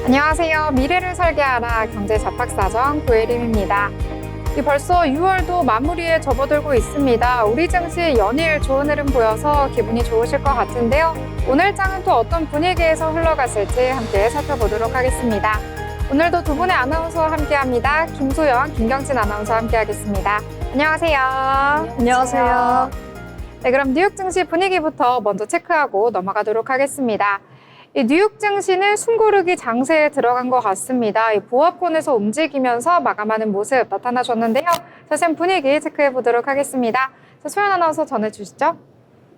안녕하세요. 미래를 설계하라 경제잡학사정 고혜림입니다. 벌써 6월도 마무리에 접어들고 있습니다. 우리 증시 연일 좋은 흐름 보여서 기분이 좋으실 것 같은데요. 오늘 장은 또 어떤 분위기에서 흘러갔을지 함께 살펴보도록 하겠습니다. 오늘도 두 분의 아나운서와 함께합니다. 김소영, 김경진 아나운서와 함께하겠습니다. 안녕하세요. 안녕하세요. 네, 그럼 뉴욕 증시 분위기부터 먼저 체크하고 넘어가도록 하겠습니다. 이 뉴욕 증시는 숨고르기 장세에 들어간 것 같습니다. 이 보합권에서 움직이면서 마감하는 모습 나타나셨는데요. 자세한 분위기 체크해 보도록 하겠습니다. 자, 소연 아나운서 전해주시죠.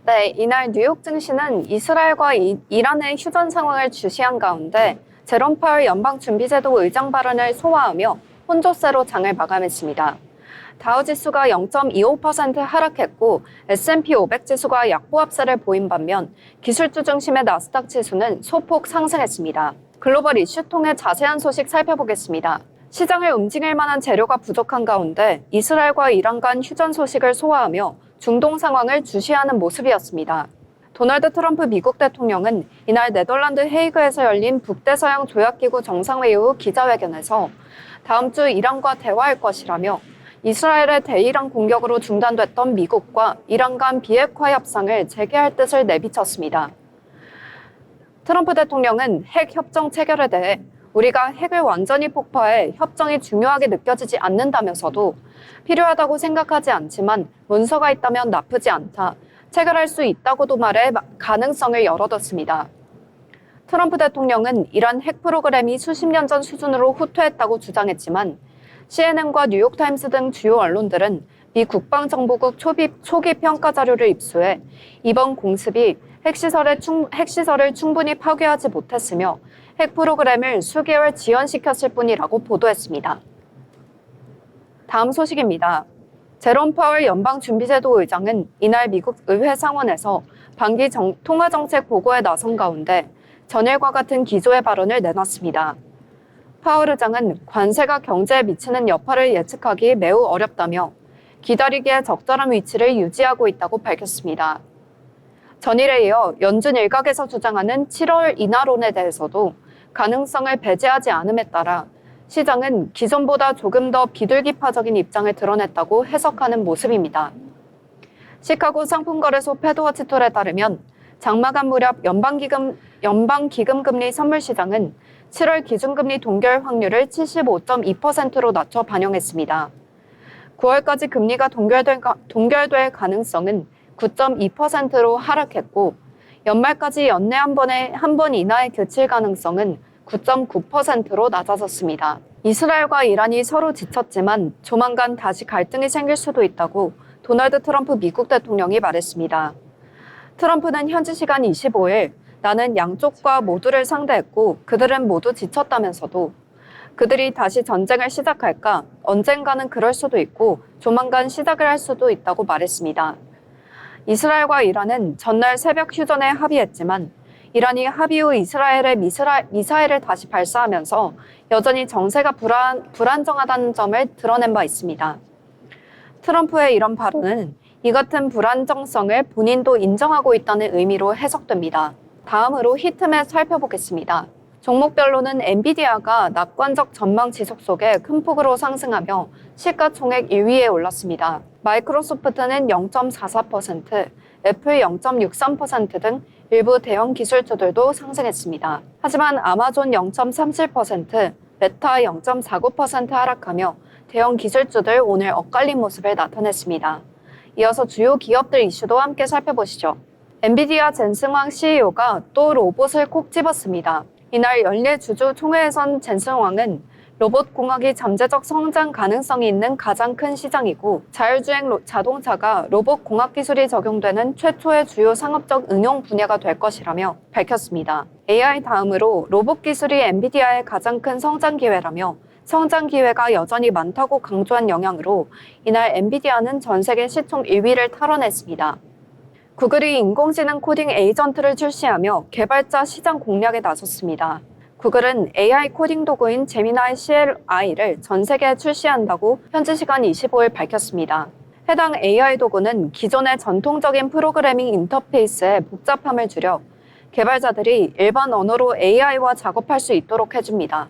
네, 이날 뉴욕 증시는 이스라엘과 이란의 휴전 상황을 주시한 가운데 제롬 파월 연방준비제도 의장 발언을 소화하며 혼조세로 장을 마감했습니다. 다우지수가 0.25% 하락했고 S&P 500 지수가 약보합세를 보인 반면 기술주 중심의 나스닥 지수는 소폭 상승했습니다. 글로벌 이슈 통해 자세한 소식 살펴보겠습니다. 시장을 움직일 만한 재료가 부족한 가운데 이스라엘과 이란 간 휴전 소식을 소화하며 중동 상황을 주시하는 모습이었습니다. 도널드 트럼프 미국 대통령은 이날 네덜란드 헤이그에서 열린 북대서양 조약기구 정상회의 후 기자회견에서 다음 주 이란과 대화할 것이라며 이스라엘의 대이란 공격으로 중단됐던 미국과 이란 간 비핵화 협상을 재개할 뜻을 내비쳤습니다. 트럼프 대통령은 핵 협정 체결에 대해 우리가 핵을 완전히 폭파해 협정이 중요하게 느껴지지 않는다면서도 필요하다고 생각하지 않지만 문서가 있다면 나쁘지 않다, 체결할 수 있다고도 말해 가능성을 열어뒀습니다. 트럼프 대통령은 이란 핵 프로그램이 수십 년 전 수준으로 후퇴했다고 주장했지만 CNN과 뉴욕타임스 등 주요 언론들은 미 국방정보국 초기 평가 자료를 입수해 이번 공습이 핵시설을 충분히 파괴하지 못했으며 핵 프로그램을 수개월 지연시켰을 뿐이라고 보도했습니다. 다음 소식입니다. 제롬 파월 연방준비제도 의장은 이날 미국 의회 상원에서 반기 통화정책 보고에 나선 가운데 전일과 같은 기조의 발언을 내놨습니다. 파월 의장은 관세가 경제에 미치는 여파를 예측하기 매우 어렵다며 기다리기에 적절한 위치를 유지하고 있다고 밝혔습니다. 전일에 이어 연준 일각에서 주장하는 7월 인하론에 대해서도 가능성을 배제하지 않음에 따라 시장은 기존보다 조금 더 비둘기파적인 입장을 드러냈다고 해석하는 모습입니다. 시카고 상품거래소 패드워치톨에 따르면 장마감 무렵 연방기금금리 선물시장은 7월 기준금리 동결 확률을 75.2%로 낮춰 반영했습니다. 9월까지 금리가 동결될 가능성은 9.2%로 하락했고 연말까지 연내 한 번 이하의 그칠 가능성은 9.9%로 낮아졌습니다. 이스라엘과 이란이 서로 지쳤지만 조만간 다시 갈등이 생길 수도 있다고 도널드 트럼프 미국 대통령이 말했습니다. 트럼프는 현지 시간 25일 나는 양쪽과 모두를 상대했고 그들은 모두 지쳤다면서도 그들이 다시 전쟁을 시작할까? 언젠가는 그럴 수도 있고 조만간 시작을 할 수도 있다고 말했습니다. 이스라엘과 이란은 전날 새벽 휴전에 합의했지만 이란이 합의 후 이스라엘의 미사일을 다시 발사하면서 여전히 정세가 불안정하다는 점을 드러낸 바 있습니다. 트럼프의 이런 발언은 이 같은 불안정성을 본인도 인정하고 있다는 의미로 해석됩니다. 다음으로 히트맵 살펴보겠습니다. 종목별로는 엔비디아가 낙관적 전망 지속 속에 큰 폭으로 상승하며 시가총액 1위에 올랐습니다. 마이크로소프트는 0.44%, 애플 0.63% 등 일부 대형 기술주들도 상승했습니다. 하지만 아마존 0.37%, 메타 0.49% 하락하며 대형 기술주들 오늘 엇갈린 모습을 나타냈습니다. 이어서 주요 기업들 이슈도 함께 살펴보시죠. 엔비디아 젠슨왕 CEO가 또 로봇을 콕 집었습니다. 이날 연례 주주 총회에선 젠슨왕은 로봇 공학이 잠재적 성장 가능성이 있는 가장 큰 시장이고 자율주행 자동차가 로봇 공학 기술이 적용되는 최초의 주요 상업적 응용 분야가 될 것이라며 밝혔습니다. AI 다음으로 로봇 기술이 엔비디아의 가장 큰 성장 기회라며 성장 기회가 여전히 많다고 강조한 영향으로 이날 엔비디아는 전 세계 시총 1위를 탈환했습니다. 구글이 인공지능 코딩 에이전트를 출시하며 개발자 시장 공략에 나섰습니다. 구글은 AI 코딩 도구인 제미나이 CLI를 전 세계에 출시한다고 현지 시간 25일 밝혔습니다. 해당 AI 도구는 기존의 전통적인 프로그래밍 인터페이스의 복잡함을 줄여 개발자들이 일반 언어로 AI와 작업할 수 있도록 해줍니다.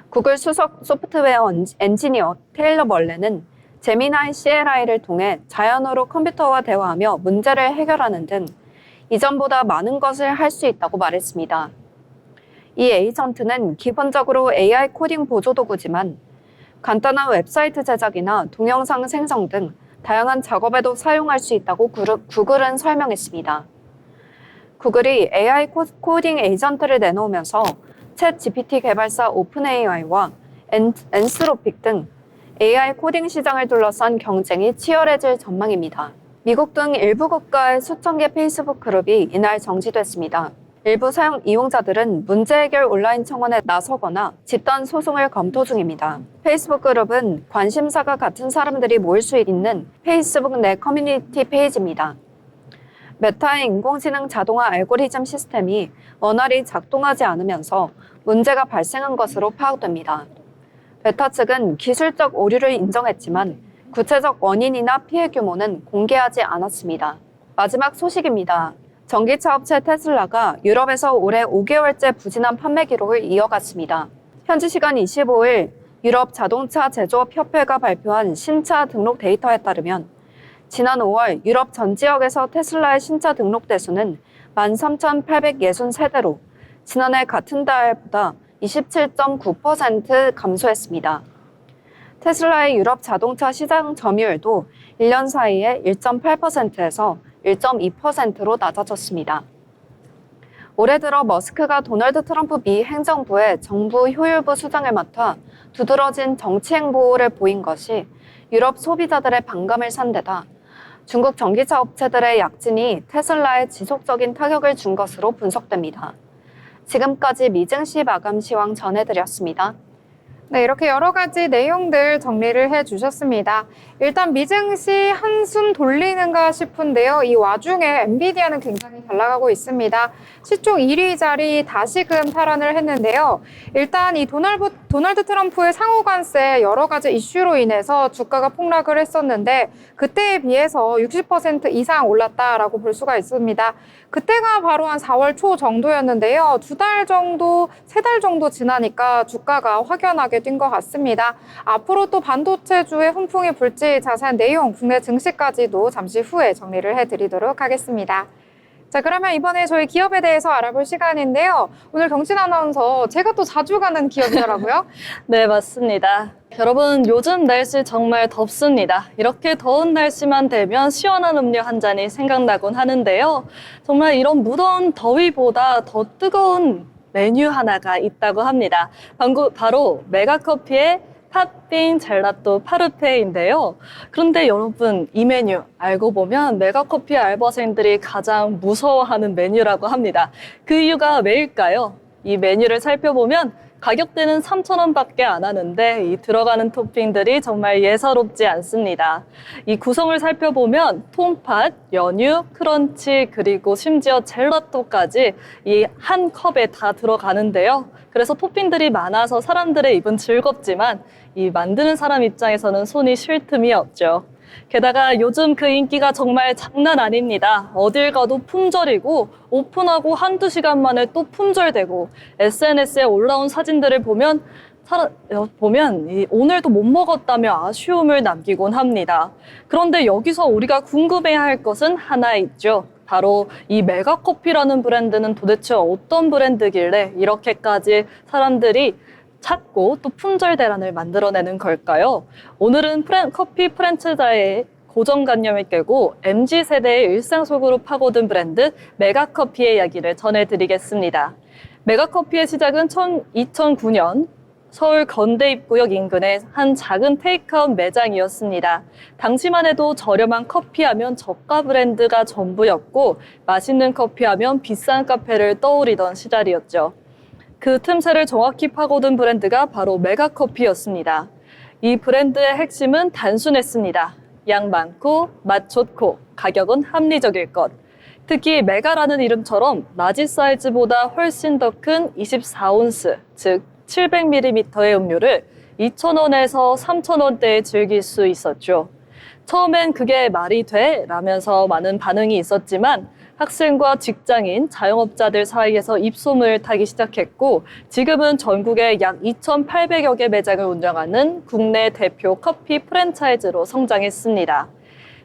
구글 수석 소프트웨어 엔지니어 테일러 멀레는 제미나이 CLI를 통해 자연어로 컴퓨터와 대화하며 문제를 해결하는 등 이전보다 많은 것을 할 수 있다고 말했습니다. 이 에이전트는 기본적으로 AI 코딩 보조 도구지만 간단한 웹사이트 제작이나 동영상 생성 등 다양한 작업에도 사용할 수 있다고 구글은 설명했습니다. 구글이 AI 코딩 에이전트를 내놓으면서 챗 GPT 개발사 오픈AI와 엔스로픽 등 AI 코딩 시장을 둘러싼 경쟁이 치열해질 전망입니다. 미국 등 일부 국가의 수천 개 페이스북 그룹이 이날 정지됐습니다. 일부 사용 이용자들은 문제 해결 온라인 청원에 나서거나 집단 소송을 검토 중입니다. 페이스북 그룹은 관심사가 같은 사람들이 모일 수 있는 페이스북 내 커뮤니티 페이지입니다. 메타의 인공지능 자동화 알고리즘 시스템이 원활히 작동하지 않으면서 문제가 발생한 것으로 파악됩니다. 메타 측은 기술적 오류를 인정했지만 구체적 원인이나 피해 규모는 공개하지 않았습니다. 마지막 소식입니다. 전기차 업체 테슬라가 유럽에서 올해 5개월째 부진한 판매 기록을 이어갔습니다. 현지 시간 25일 유럽 자동차 제조업 협회가 발표한 신차 등록 데이터에 따르면 지난 5월 유럽 전 지역에서 테슬라의 신차 등록 대수는 13,863대로 지난해 같은 달보다 27.9% 감소했습니다. 테슬라의 유럽 자동차 시장 점유율도 1년 사이에 1.8%에서 1.2%로 낮아졌습니다. 올해 들어 머스크가 도널드 트럼프 미 행정부의 정부 효율부 수장을 맡아 두드러진 정치행 보호를 보인 것이 유럽 소비자들의 반감을 산 데다 중국 전기차 업체들의 약진이 테슬라에 지속적인 타격을 준 것으로 분석됩니다. 지금까지 미증시 마감 시황 전해드렸습니다. 네, 이렇게 여러 가지 내용들 정리를 해주셨습니다. 일단 미증시 한숨 돌리는가 싶은데요. 이 와중에 엔비디아는 굉장히 잘 나가고 있습니다. 시총 1위 자리 다시금 탈환을 했는데요. 일단 이 도널드 트럼프의 상호관세 여러 가지 이슈로 인해서 주가가 폭락을 했었는데 그때에 비해서 60% 이상 올랐다라고 볼 수가 있습니다. 그때가 바로 한 4월 초 정도였는데요. 2달 정도, 3달 정도 지나니까 주가가 확연하게 뛴 것 같습니다. 앞으로 또 반도체주의 훈풍이 불지 자세한 내용, 국내 증시까지도 잠시 후에 정리를 해드리도록 하겠습니다. 자, 그러면 이번에 저희 기업에 대해서 알아볼 시간인데요. 오늘 경진 아나운서, 제가 또 자주 가는 기업이더라고요. 네, 맞습니다. 여러분, 요즘 날씨 정말 덥습니다. 이렇게 더운 날씨만 되면 시원한 음료 한 잔이 생각나곤 하는데요. 정말 이런 무더운 더위보다 더 뜨거운 메뉴 하나가 있다고 합니다. 바로 메가커피의 팥빙 젤라또 파르페인데요. 그런데 여러분, 이 메뉴 알고 보면 메가커피 알바생들이 가장 무서워하는 메뉴라고 합니다. 그 이유가 왜일까요? 이 메뉴를 살펴보면 가격대는 3,000원밖에 안 하는데 이 들어가는 토핑들이 정말 예사롭지 않습니다. 이 구성을 살펴보면 통팥, 연유, 크런치 그리고 심지어 젤라또까지 이 한 컵에 다 들어가는데요. 그래서 토핑들이 많아서 사람들의 입은 즐겁지만 이 만드는 사람 입장에서는 손이 쉴 틈이 없죠. 게다가 요즘 그 인기가 정말 장난 아닙니다. 어딜 가도 품절이고 오픈하고 한두 시간 만에 또 품절되고 SNS에 올라온 사진들을 보면 오늘도 못 먹었다며 아쉬움을 남기곤 합니다. 그런데 여기서 우리가 궁금해야 할 것은 하나 있죠. 바로 이 메가커피라는 브랜드는 도대체 어떤 브랜드길래 이렇게까지 사람들이 찾고 또 품절 대란을 만들어내는 걸까요? 오늘은 커피 프랜차이즈의 고정관념을 깨고 MZ세대의 일상 속으로 파고든 브랜드 메가커피의 이야기를 전해드리겠습니다. 메가커피의 시작은 2009년 서울 건대입구역 인근의 한 작은 테이크아웃 매장이었습니다. 당시만 해도 저렴한 커피하면 저가 브랜드가 전부였고 맛있는 커피하면 비싼 카페를 떠올리던 시절이었죠. 그 틈새를 정확히 파고든 브랜드가 바로 메가커피였습니다. 이 브랜드의 핵심은 단순했습니다. 양 많고 맛 좋고 가격은 합리적일 것. 특히 메가라는 이름처럼 라지 사이즈보다 훨씬 더 큰 24온스, 즉 700ml의 음료를 2,000원에서 3,000원대에 즐길 수 있었죠. 처음엔 그게 말이 돼? 라면서 많은 반응이 있었지만 학생과 직장인, 자영업자들 사이에서 입소문을 타기 시작했고 지금은 전국에 약 2,800여 개 매장을 운영하는 국내 대표 커피 프랜차이즈로 성장했습니다.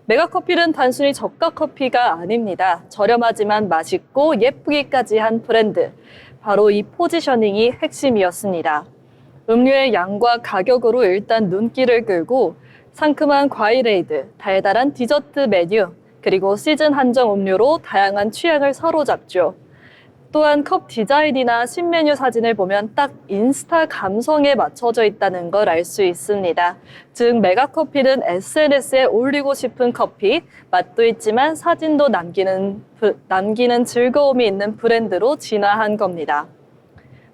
메가커피는 단순히 저가 커피가 아닙니다. 저렴하지만 맛있고 예쁘기까지 한 브랜드. 바로 이 포지셔닝이 핵심이었습니다. 음료의 양과 가격으로 일단 눈길을 끌고 상큼한 과일 에이드, 달달한 디저트 메뉴, 그리고 시즌 한정 음료로 다양한 취향을 사로잡죠. 또한 컵 디자인이나 신메뉴 사진을 보면 딱 인스타 감성에 맞춰져 있다는 걸 알 수 있습니다. 즉 메가커피는 SNS에 올리고 싶은 커피, 맛도 있지만 사진도 남기는 즐거움이 있는 브랜드로 진화한 겁니다.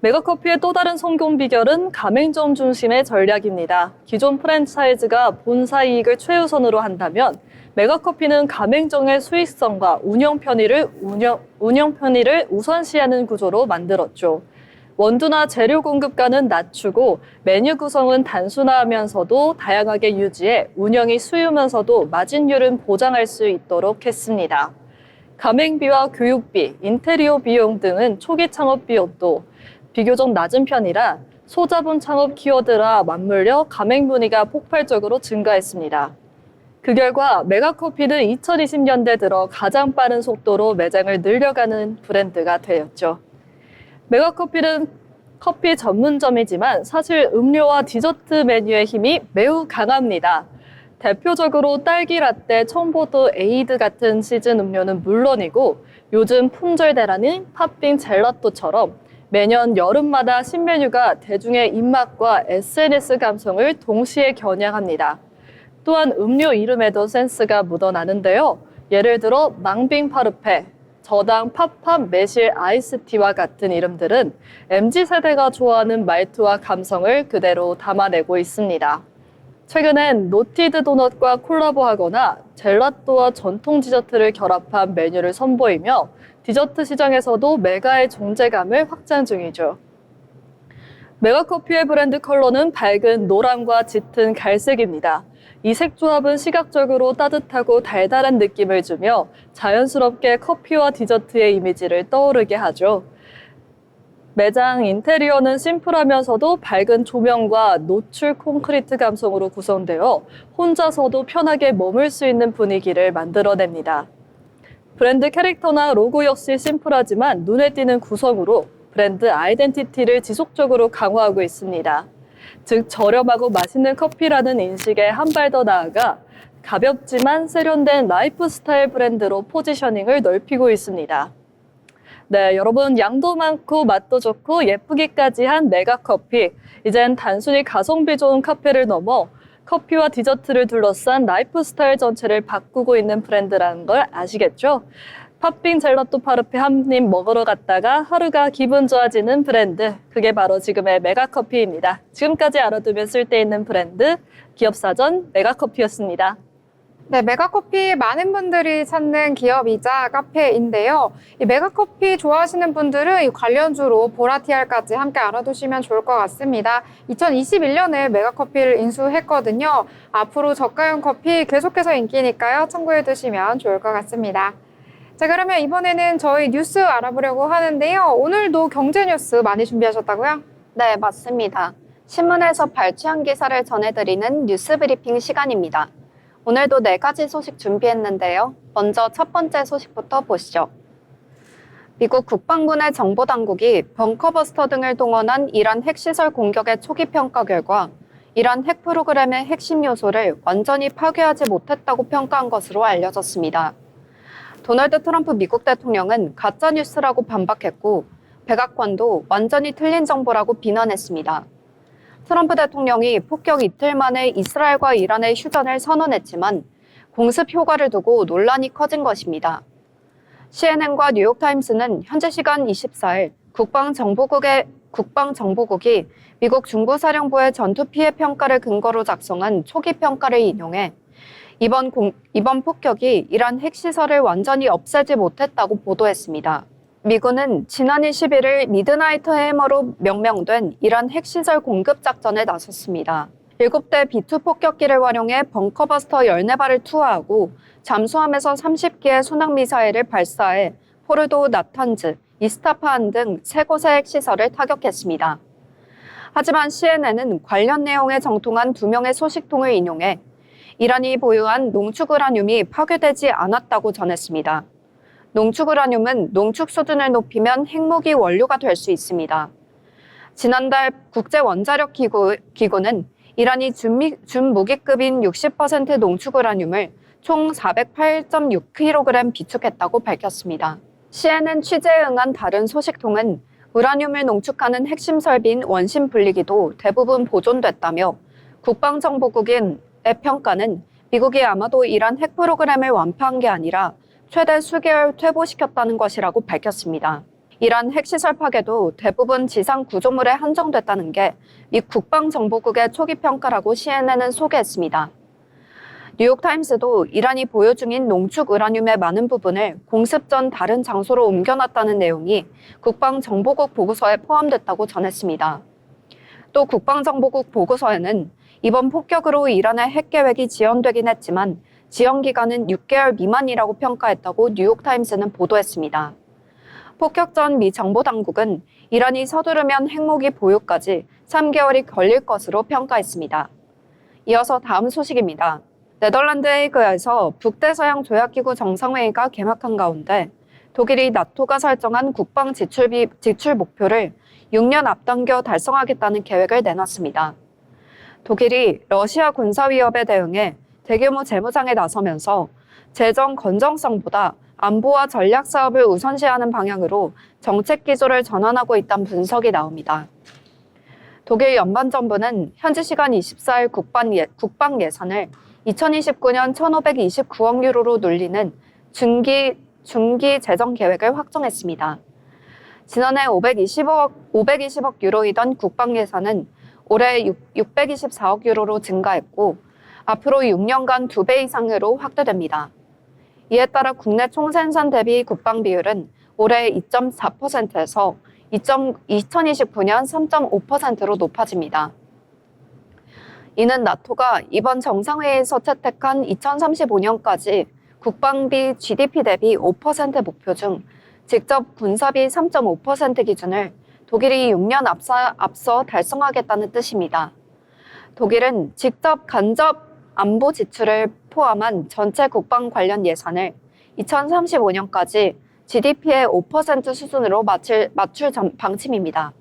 메가커피의 또 다른 성공 비결은 가맹점 중심의 전략입니다. 기존 프랜차이즈가 본사 이익을 최우선으로 한다면 메가커피는 가맹점의 수익성과 운영 편의를 우선시하는 구조로 만들었죠. 원두나 재료 공급가는 낮추고 메뉴 구성은 단순화하면서도 다양하게 유지해 운영이 수유면서도 마진율은 보장할 수 있도록 했습니다. 가맹비와 교육비, 인테리어 비용 등은 초기 창업 비용도 비교적 낮은 편이라 소자본 창업 키워드라 맞물려 가맹 문의가 폭발적으로 증가했습니다. 그 결과 메가커피는 2020년대 들어 가장 빠른 속도로 매장을 늘려가는 브랜드가 되었죠. 메가커피는 커피 전문점이지만 사실 음료와 디저트 메뉴의 힘이 매우 강합니다. 대표적으로 딸기 라떼, 청포도 에이드 같은 시즌 음료는 물론이고 요즘 품절대라는 팥빙 젤라또처럼 매년 여름마다 신메뉴가 대중의 입맛과 SNS 감성을 동시에 겨냥합니다. 또한 음료 이름에도 센스가 묻어나는데요. 예를 들어 망빙 파르페, 저당 팝팝 매실 아이스티와 같은 이름들은 MZ세대가 좋아하는 말투와 감성을 그대로 담아내고 있습니다. 최근엔 노티드 도넛과 콜라보하거나 젤라또와 전통 디저트를 결합한 메뉴를 선보이며 디저트 시장에서도 메가의 존재감을 확장 중이죠. 메가커피의 브랜드 컬러는 밝은 노랑과 짙은 갈색입니다. 이 색 조합은 시각적으로 따뜻하고 달달한 느낌을 주며 자연스럽게 커피와 디저트의 이미지를 떠오르게 하죠. 매장 인테리어는 심플하면서도 밝은 조명과 노출 콘크리트 감성으로 구성되어 혼자서도 편하게 머물 수 있는 분위기를 만들어냅니다. 브랜드 캐릭터나 로고 역시 심플하지만 눈에 띄는 구성으로 브랜드 아이덴티티를 지속적으로 강화하고 있습니다. 즉 저렴하고 맛있는 커피라는 인식에 한 발 더 나아가 가볍지만 세련된 라이프 스타일 브랜드로 포지셔닝을 넓히고 있습니다. 네, 여러분 양도 많고 맛도 좋고 예쁘기까지 한 메가커피. 이젠 단순히 가성비 좋은 카페를 넘어 커피와 디저트를 둘러싼 라이프 스타일 전체를 바꾸고 있는 브랜드라는 걸 아시겠죠? 팥빙 젤라또 파르페 한 입 먹으러 갔다가 하루가 기분 좋아지는 브랜드. 그게 바로 지금의 메가커피입니다. 지금까지 알아두면 쓸데있는 브랜드 기업사전 메가커피였습니다. 네, 메가커피 많은 분들이 찾는 기업이자 카페인데요. 이 메가커피 좋아하시는 분들은 이 관련주로 보라티알까지 함께 알아두시면 좋을 것 같습니다. 2021년에 메가커피를 인수했거든요. 앞으로 저가형 커피 계속해서 인기니까요. 참고해 두시면 좋을 것 같습니다. 자, 그러면 이번에는 저희 뉴스 알아보려고 하는데요. 오늘도 경제 뉴스 많이 준비하셨다고요? 네, 맞습니다. 신문에서 발췌한 기사를 전해드리는 뉴스 브리핑 시간입니다. 오늘도 4가지 소식 준비했는데요. 먼저 첫 번째 소식부터 보시죠. 미국 국방부 내 정보당국이 벙커버스터 등을 동원한 이란 핵시설 공격의 초기 평가 결과 이란 핵 프로그램의 핵심 요소를 완전히 파괴하지 못했다고 평가한 것으로 알려졌습니다. 도널드 트럼프 미국 대통령은 가짜뉴스라고 반박했고 백악관도 완전히 틀린 정보라고 비난했습니다. 트럼프 대통령이 폭격 이틀 만에 이스라엘과 이란의 휴전을 선언했지만 공습 효과를 두고 논란이 커진 것입니다. CNN과 뉴욕타임스는 현지 시간 24일 국방정보국이 미국 중부사령부의 전투 피해 평가를 근거로 작성한 초기 평가를 인용해 이번 폭격이 이란 핵시설을 완전히 없애지 못했다고 보도했습니다. 미군은 지난 21일 미드나이트 해머로 명명된 이란 핵시설 공급 작전에 나섰습니다. 7대 B2 폭격기를 활용해 벙커버스터 14발을 투하하고 잠수함에서 30기의 순항미사일을 발사해 포르도, 나탄즈, 이스파한 등 3곳의 핵시설을 타격했습니다. 하지만 CNN은 관련 내용에 정통한 2명의 소식통을 인용해 이란이 보유한 농축우라늄이 파괴되지 않았다고 전했습니다. 농축우라늄은 농축 수준을 높이면 핵무기 원료가 될 수 있습니다. 지난달 국제원자력기구는 이란이 준무기급인 60% 농축우라늄을 총 408.6kg 비축했다고 밝혔습니다. CNN 취재에 응한 다른 소식통은 우라늄을 농축하는 핵심 설비인 원심 분리기도 대부분 보존됐다며 국방정보국의 평가는 미국이 아마도 이란 핵 프로그램을 완파한 게 아니라 최대 수개월 퇴보시켰다는 것이라고 밝혔습니다. 이란 핵시설 파괴도 대부분 지상 구조물에 한정됐다는 게 미 국방정보국의 초기 평가라고 CNN은 소개했습니다. 뉴욕타임스도 이란이 보유 중인 농축 우라늄의 많은 부분을 공습 전 다른 장소로 옮겨놨다는 내용이 국방정보국 보고서에 포함됐다고 전했습니다. 또 국방정보국 보고서에는 이번 폭격으로 이란의 핵 계획이 지연되긴 했지만 지연 기간은 6개월 미만이라고 평가했다고 뉴욕타임스는 보도했습니다. 폭격 전 미 정보당국은 이란이 서두르면 핵무기 보유까지 3개월이 걸릴 것으로 평가했습니다. 이어서 다음 소식입니다. 네덜란드 헤이그에서 북대서양 조약기구 정상회의가 개막한 가운데 독일이 나토가 설정한 국방 지출 목표를 6년 앞당겨 달성하겠다는 계획을 내놨습니다. 독일이 러시아 군사 위협에 대응해 대규모 재무장에 나서면서 재정 건전성보다 안보와 전략 사업을 우선시하는 방향으로 정책 기조를 전환하고 있다는 분석이 나옵니다. 독일 연방정부는 현지 시간 24일 국방 예산을 2029년 1,529억 유로로 늘리는 중기 재정 계획을 확정했습니다. 지난해 520억 유로이던 국방 예산은 올해 624억 유로로 증가했고 앞으로 6년간 2배 이상으로 확대됩니다. 이에 따라 국내 총생산 대비 국방 비율은 올해 2.4%에서 2029년 3.5%로 높아집니다. 이는 나토가 이번 정상회의에서 채택한 2035년까지 국방비 GDP 대비 5% 목표 중 직접 군사비 3.5% 기준을 독일이 6년 앞서 달성하겠다는 뜻입니다. 독일은 직접 간접 안보 지출을 포함한 전체 국방 관련 예산을 2035년까지 GDP의 5% 수준으로 맞출 방침입니다.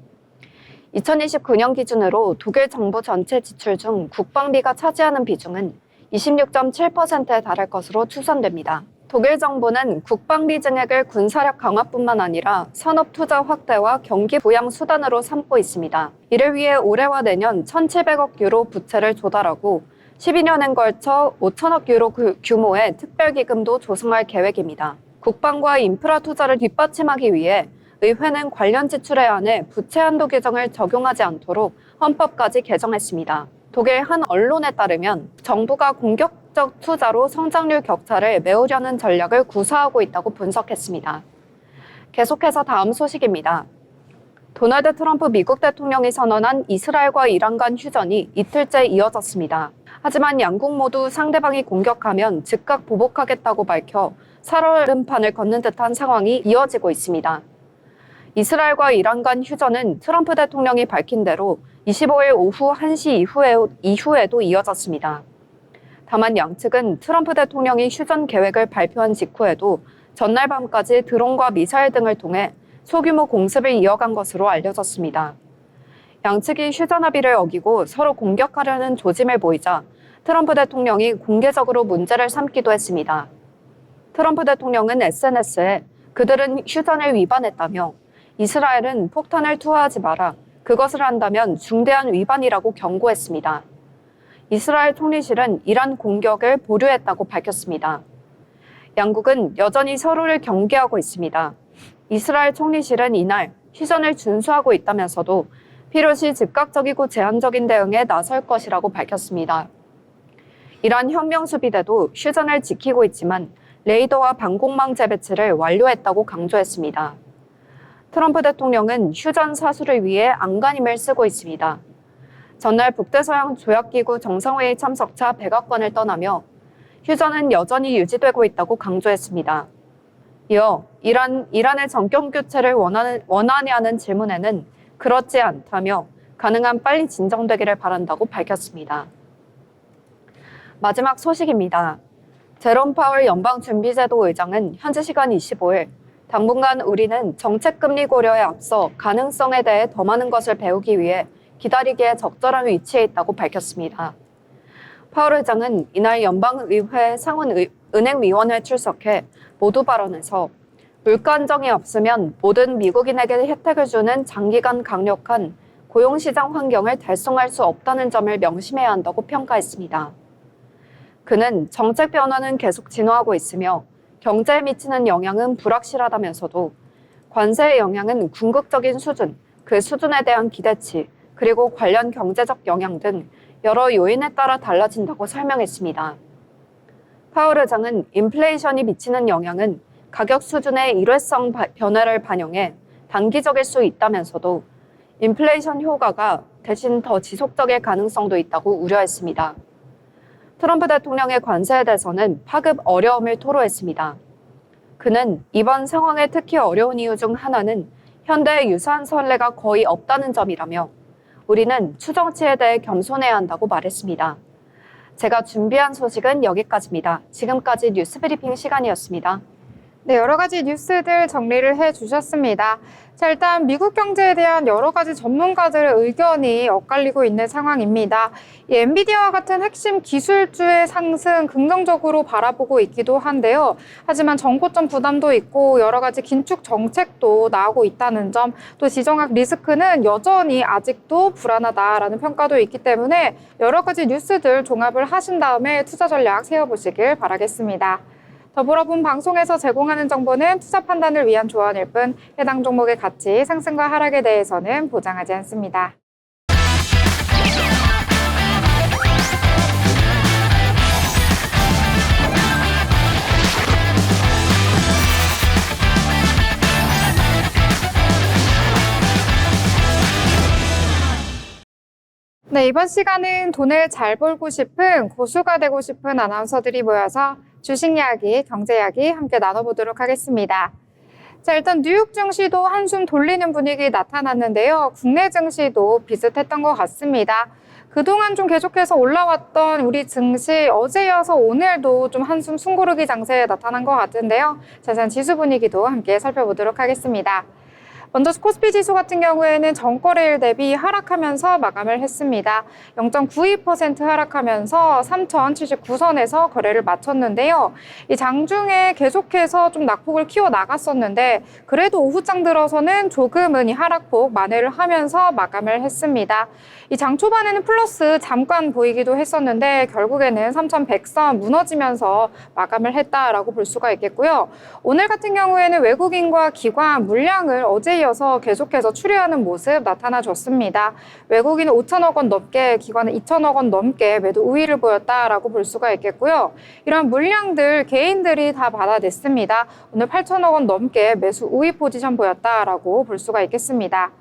2029년 기준으로 독일 정부 전체 지출 중 국방비가 차지하는 비중은 26.7%에 달할 것으로 추산됩니다. 독일 정부는 국방비 증액을 군사력 강화뿐만 아니라 산업 투자 확대와 경기 부양 수단으로 삼고 있습니다. 이를 위해 올해와 내년 1,700억 유로 부채를 조달하고 12년에 걸쳐 5천억 유로 규모의 특별기금도 조성할 계획입니다. 국방과 인프라 투자를 뒷받침하기 위해 의회는 관련 지출에 한해 부채 한도 규정을 적용하지 않도록 헌법까지 개정했습니다. 독일 한 언론에 따르면 정부가 공격적 투자로 성장률 격차를 메우려는 전략을 구사하고 있다고 분석했습니다. 계속해서 다음 소식입니다. 도널드 트럼프 미국 대통령이 선언한 이스라엘과 이란 간 휴전이 이틀째 이어졌습니다. 하지만 양국 모두 상대방이 공격하면 즉각 보복하겠다고 밝혀 살얼음판을 걷는 듯한 상황이 이어지고 있습니다. 이스라엘과 이란 간 휴전은 트럼프 대통령이 밝힌 대로 25일 오후 1시 이후에도 이어졌습니다. 다만 양측은 트럼프 대통령이 휴전 계획을 발표한 직후에도 전날 밤까지 드론과 미사일 등을 통해 소규모 공습을 이어간 것으로 알려졌습니다. 양측이 휴전 합의를 어기고 서로 공격하려는 조짐을 보이자 트럼프 대통령이 공개적으로 문제를 삼기도 했습니다. 트럼프 대통령은 SNS에 그들은 휴전을 위반했다며 이스라엘은 폭탄을 투하하지 마라. 그것을 한다면 중대한 위반이라고 경고했습니다. 이스라엘 총리실은 이란 공격을 보류했다고 밝혔습니다. 양국은 여전히 서로를 경계하고 있습니다. 이스라엘 총리실은 이날 휴전을 준수하고 있다면서도 필요시 즉각적이고 제한적인 대응에 나설 것이라고 밝혔습니다. 이란 혁명수비대도 휴전을 지키고 있지만 레이더와 방공망 재배치를 완료했다고 강조했습니다. 트럼프 대통령은 휴전 사수를 위해 안간힘을 쓰고 있습니다. 전날 북대서양 조약기구 정상회의 참석차 100여 건을 떠나며 휴전은 여전히 유지되고 있다고 강조했습니다. 이어 이란의 정권 교체를 원하냐는 질문에는 그렇지 않다며 가능한 빨리 진정되기를 바란다고 밝혔습니다. 마지막 소식입니다. 제롬 파월 연방준비제도 의장은 현지 시간 25일 당분간 우리는 정책금리 고려에 앞서 가능성에 대해 더 많은 것을 배우기 위해 기다리기에 적절한 위치에 있다고 밝혔습니다. 파월 의장은 이날 연방의회 상원은행위원회에 출석해 모두 발언에서 물가 안정이 없으면 모든 미국인에게 혜택을 주는 장기간 강력한 고용시장 환경을 달성할 수 없다는 점을 명심해야 한다고 평가했습니다. 그는 정책 변화는 계속 진화하고 있으며 경제에 미치는 영향은 불확실하다면서도 관세의 영향은 궁극적인 수준, 그 수준에 대한 기대치, 그리고 관련 경제적 영향 등 여러 요인에 따라 달라진다고 설명했습니다. 파월 의장은 인플레이션이 미치는 영향은 가격 수준의 일회성 변화를 반영해 단기적일 수 있다면서도 인플레이션 효과가 대신 더 지속적일 가능성도 있다고 우려했습니다. 트럼프 대통령의 관세에 대해서는 파급 어려움을 토로했습니다. 그는 이번 상황에 특히 어려운 이유 중 하나는 현대의 유사한 선례가 거의 없다는 점이라며 우리는 추정치에 대해 겸손해야 한다고 말했습니다. 제가 준비한 소식은 여기까지입니다. 지금까지 뉴스브리핑 시간이었습니다. 네, 여러 가지 뉴스들 정리를 해주셨습니다. 자, 일단 미국 경제에 대한 여러 가지 전문가들의 의견이 엇갈리고 있는 상황입니다. 이 엔비디아와 같은 핵심 기술주의 상승 긍정적으로 바라보고 있기도 한데요. 하지만 정고점 부담도 있고 여러 가지 긴축 정책도 나오고 있다는 점, 또 지정학 리스크는 여전히 아직도 불안하다라는 평가도 있기 때문에 여러 가지 뉴스들 종합을 하신 다음에 투자 전략 세워보시길 바라겠습니다. 더불어 본 방송에서 제공하는 정보는 투자 판단을 위한 조언일 뿐 해당 종목의 가치, 상승과 하락에 대해서는 보장하지 않습니다. 네, 이번 시간은 돈을 잘 벌고 싶은 고수가 되고 싶은 아나운서들이 모여서 주식 이야기, 경제 이야기 함께 나눠보도록 하겠습니다. 자, 일단 뉴욕 증시도 한숨 돌리는 분위기 나타났는데요. 국내 증시도 비슷했던 것 같습니다. 그동안 좀 계속해서 올라왔던 우리 증시 어제 이어서 오늘도 좀 한숨 숨고르기 장세에 나타난 것 같은데요. 자세한 지수 분위기도 함께 살펴보도록 하겠습니다. 먼저 코스피 지수 같은 경우에는 전거래일 대비 하락하면서 마감을 했습니다. 0.92% 하락하면서 3,079선에서 거래를 마쳤는데요. 이 장중에 계속해서 좀 낙폭을 키워 나갔었는데 그래도 오후장 들어서는 조금은 이 하락폭 만회를 하면서 마감을 했습니다. 이 장 초반에는 플러스 잠깐 보이기도 했었는데 결국에는 3,100선 무너지면서 마감을 했다라고 볼 수가 있겠고요. 오늘 같은 경우에는 외국인과 기관 물량을 어제 이어서 계속해서 추리하는 모습 나타나줬습니다. 외국인은 5천억 원 넘게, 기관은 2천억 원 넘게 매도 우위를 보였다라고 볼 수가 있겠고요. 이런 물량들 개인들이 다 받아냈습니다. 오늘 8천억 원 넘게 매수 우위 포지션 보였다라고 볼 수가 있겠습니다.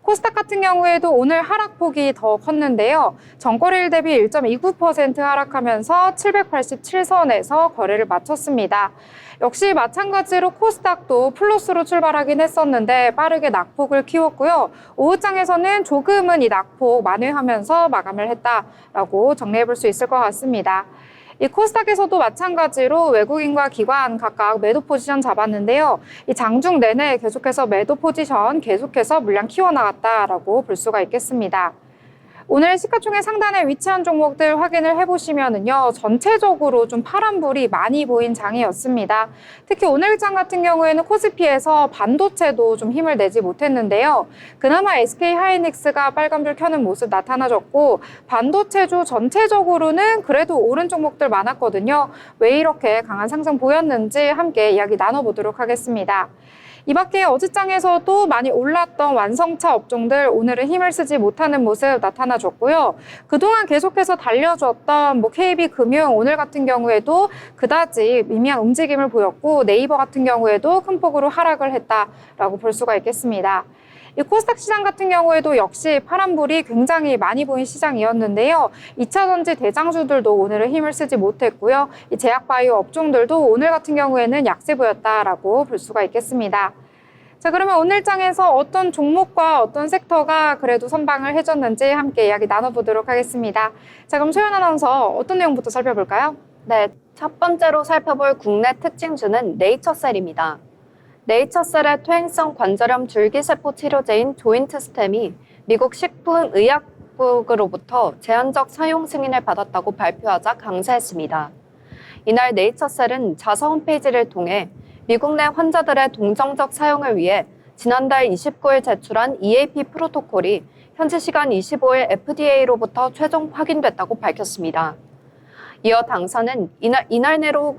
코스닥 같은 경우에도 오늘 하락폭이 더 컸는데요. 전거래일 대비 1.29% 하락하면서 787선에서 거래를 마쳤습니다. 역시 마찬가지로 코스닥도 플러스로 출발하긴 했었는데 빠르게 낙폭을 키웠고요. 오후장에서는 조금은 이 낙폭 만회하면서 마감을 했다라고 정리해 볼 수 있을 것 같습니다. 이 코스닥에서도 마찬가지로 외국인과 기관 각각 매도 포지션 잡았는데요. 이 장중 내내 계속해서 매도 포지션 계속해서 물량 키워나갔다라고 볼 수가 있겠습니다. 오늘 시가총액 상단에 위치한 종목들 확인을 해보시면은요, 전체적으로 좀 파란불이 많이 보인 장이었습니다. 특히 오늘 장 같은 경우에는 코스피에서 반도체도 좀 힘을 내지 못했는데요. 그나마 SK하이닉스가 빨간불 켜는 모습 나타나줬고, 반도체주 전체적으로는 그래도 오른 종목들 많았거든요. 왜 이렇게 강한 상승 보였는지 함께 이야기 나눠보도록 하겠습니다. 이 밖에 어제장에서도 많이 올랐던 완성차 업종들 오늘은 힘을 쓰지 못하는 모습 나타나줬고요. 그동안 계속해서 달려줬던 KB금융 오늘 같은 경우에도 그다지 미미한 움직임을 보였고 네이버 같은 경우에도 큰 폭으로 하락을 했다라고 볼 수가 있겠습니다. 이 코스닥 시장 같은 경우에도 역시 파란불이 굉장히 많이 보인 시장이었는데요. 2차 전지 대장주들도 오늘은 힘을 쓰지 못했고요. 이 제약바이오 업종들도 오늘 같은 경우에는 약세 보였다라고 볼 수가 있겠습니다. 자, 그러면 오늘 장에서 어떤 종목과 어떤 섹터가 그래도 선방을 해줬는지 함께 이야기 나눠보도록 하겠습니다. 자, 그럼 소연 아나운서 어떤 내용부터 살펴볼까요? 네, 첫 번째로 살펴볼 국내 특징주는 네이처셀입니다. 네이처셀의 퇴행성 관절염 줄기세포 치료제인 조인트스템이 미국 식품의약국으로부터 제한적 사용 승인을 받았다고 발표하자 강세했습니다. 이날 네이처셀은 자사 홈페이지를 통해 미국 내 환자들의 동정적 사용을 위해 지난달 29일 제출한 EAP 프로토콜이 현지 시간 25일 FDA로부터 최종 확인됐다고 밝혔습니다. 이어 당사는 이달 내로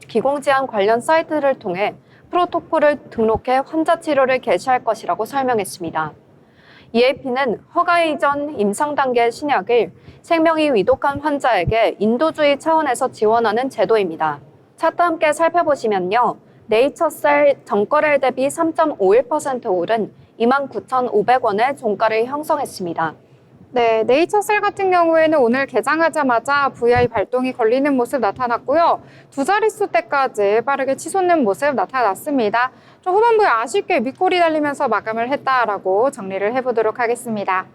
기공지한 관련 사이트를 통해 프로토콜을 등록해 환자 치료를 개시할 것이라고 설명했습니다. EAP는 허가 이전 임상 단계 신약을 생명이 위독한 환자에게 인도주의 차원에서 지원하는 제도입니다. 차트 함께 살펴보시면요. 네이처셀 전거래일 대비 3.51% 오른 29,500원의 종가를 형성했습니다. 네, 네이처셀 같은 경우에는 오늘 개장하자마자 VI 발동이 걸리는 모습 나타났고요. 두 자릿수 때까지 빠르게 치솟는 모습 나타났습니다. 좀 후반부에 아쉽게 윗골이 달리면서 마감을 했다라고 정리를 해보도록 하겠습니다.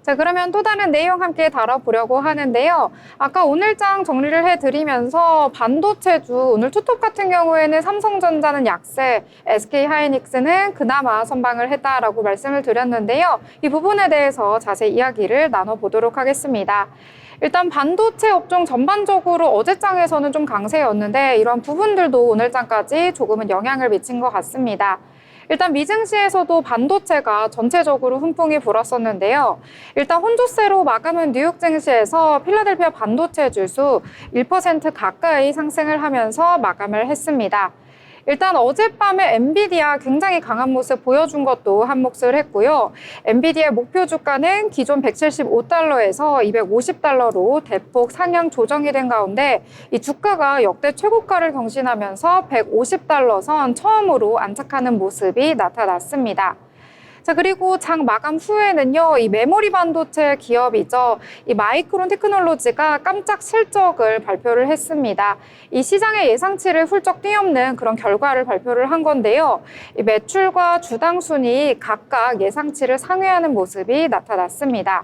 자, 그러면 또 다른 내용 함께 다뤄보려고 하는데요. 아까 오늘장 정리를 해드리면서 반도체주, 오늘 투톱 같은 경우에는 삼성전자는 약세, SK하이닉스는 그나마 선방을 했다라고 말씀을 드렸는데요. 이 부분에 대해서 자세히 이야기를 나눠보도록 하겠습니다. 일단 반도체 업종 전반적으로 어제장에서는 좀 강세였는데 이러한 부분들도 오늘장까지 조금은 영향을 미친 것 같습니다. 일단 미증시에서도 반도체가 전체적으로 훈풍이 불었었는데요. 일단 혼조세로 마감은 뉴욕 증시에서 필라델피아 반도체 지수 1% 가까이 상승을 하면서 마감을 했습니다. 일단 어젯밤에 엔비디아 굉장히 강한 모습 보여준 것도 한몫을 했고요. 엔비디아의 목표 주가는 기존 175달러에서 250달러로 대폭 상향 조정이 된 가운데 이 주가가 역대 최고가를 경신하면서 150달러 선 처음으로 안착하는 모습이 나타났습니다. 자, 그리고 장 마감 후에는요, 이 메모리 반도체 기업이죠. 이 마이크론 테크놀로지가 깜짝 실적을 발표를 했습니다. 이 시장의 예상치를 훌쩍 뛰어넘는 그런 결과를 발표를 한 건데요. 이 매출과 주당 순이 각각 예상치를 상회하는 모습이 나타났습니다.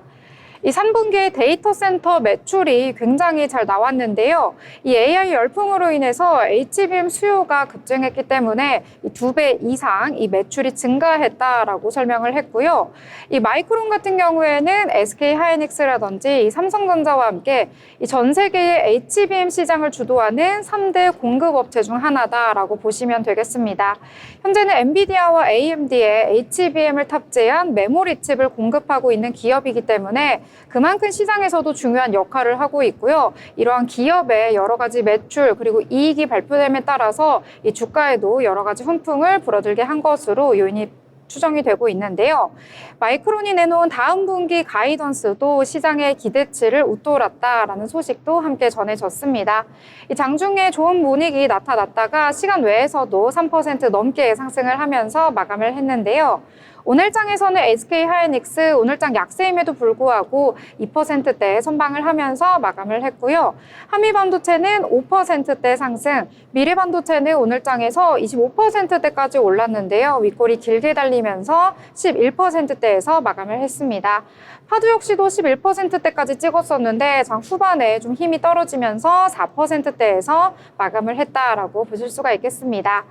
이 3분기의 데이터 센터 매출이 굉장히 잘 나왔는데요. 이 AI 열풍으로 인해서 HBM 수요가 급증했기 때문에 2배 이상 이 매출이 증가했다라고 설명을 했고요. 이 마이크론 같은 경우에는 SK하이닉스라든지 이 삼성전자와 함께 이 전 세계의 HBM 시장을 주도하는 3대 공급업체 중 하나다라고 보시면 되겠습니다. 현재는 엔비디아와 AMD의 HBM을 탑재한 메모리 칩을 공급하고 있는 기업이기 때문에 그만큼 시장에서도 중요한 역할을 하고 있고요. 이러한 기업의 여러 가지 매출 그리고 이익이 발표됨에 따라서 이 주가에도 여러 가지 훈풍을 불어들게 한 것으로 요인이 추정이 되고 있는데요. 마이크론이 내놓은 다음 분기 가이던스도 시장의 기대치를 웃돌았다라는 소식도 함께 전해졌습니다. 이 장중에 좋은 분위기 나타났다가 시간 외에서도 3% 넘게 상승을 하면서 마감을 했는데요. 오늘장에서는 SK하이닉스 오늘장 약세임에도 불구하고 2%대 선방을 하면서 마감을 했고요. 한미반도체는 5%대 상승, 미래반도체는 오늘장에서 25%대까지 올랐는데요. 윗골이 길게 달리면서 11%대에서 마감을 했습니다. 파도 역시도 11%대까지 찍었었는데 장 후반에 좀 힘이 떨어지면서 4%대에서 마감을 했다라고 보실 수가 있겠습니다.